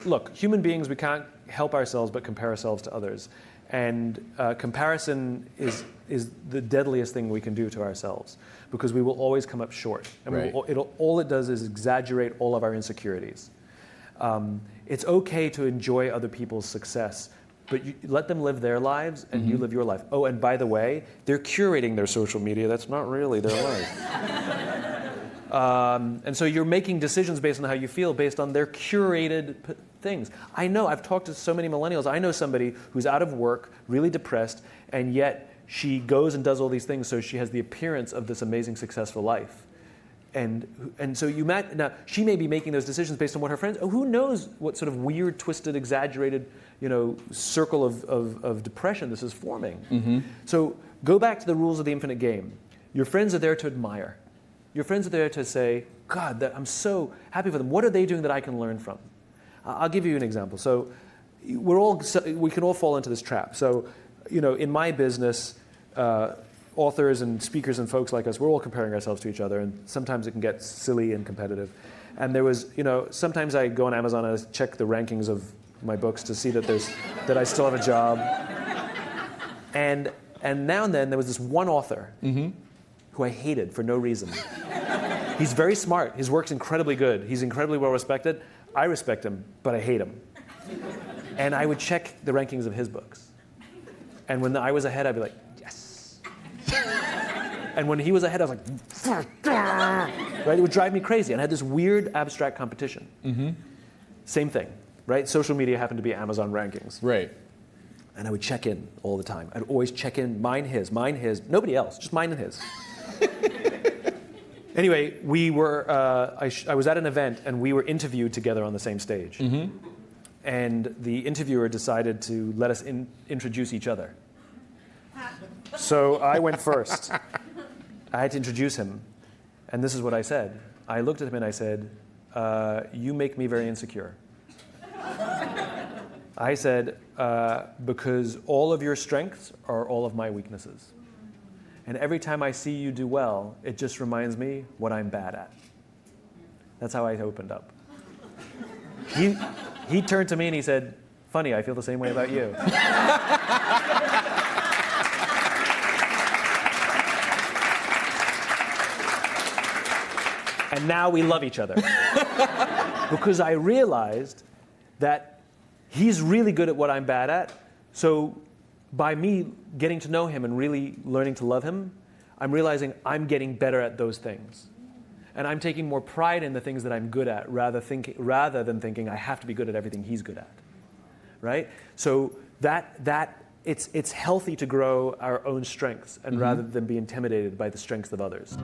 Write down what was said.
look, human beings, we can't help ourselves but compare ourselves to others. And comparison is the deadliest thing we can do to ourselves, because we will always come up short. And Right. all it does is exaggerate all of our insecurities. It's okay to enjoy other people's success, but you let them live their lives and you live your life. Oh, and by the way, they're curating their social media. That's not really their life. And so you're making decisions based on how you feel, based on their curated things. I know, I've talked to so many millennials. I know somebody who's out of work, really depressed, and yet she goes and does all these things so she has the appearance of this amazing, successful life. And so now she may be making those decisions based on what her friends. Oh, who knows what sort of weird, twisted, exaggerated, circle of depression this is forming. So go back to the rules of the infinite game. Your friends are there to admire. Your friends are there to say, God, I'm so happy for them. What are they doing that I can learn from? I'll give you an example. So we can all fall into this trap. So, in my business, authors and speakers and folks like us, we're all comparing ourselves to each other, and sometimes it can get silly and competitive. And there was, sometimes I go on Amazon and I check the rankings of my books to see that I still have a job. And now and then there was this one author who I hated for no reason. He's very smart. His work's incredibly good. He's incredibly well respected. I respect him, but I hate him. And I would check the rankings of his books. And when I was ahead, I'd be like, yes. And when he was ahead, I was like, right? It would drive me crazy. And I had this weird abstract competition. Same thing, right? Social media happened to be Amazon rankings. Right. And I would check in all the time. I'd always check in, mine, his, nobody else, just mine and his. Anyway, we were, I was at an event and we were interviewed together on the same stage. And the interviewer decided to let us introduce each other. So I went first. I had to introduce him. And this is what I said. I looked at him and I said, you make me very insecure. I said, because all of your strengths are all of my weaknesses. And every time I see you do well, it just reminds me what I'm bad at. That's how I opened up. He turned to me and he said, funny, I feel the same way about you. And now we love each other. Because I realized that he's really good at what I'm bad at. So by me getting to know him and really learning to love him, I'm realizing I'm getting better at those things. And I'm taking more pride in the things that I'm good at rather than thinking I have to be good at everything he's good at. Right? So it's healthy to grow our own strengths and rather than be intimidated by the strengths of others.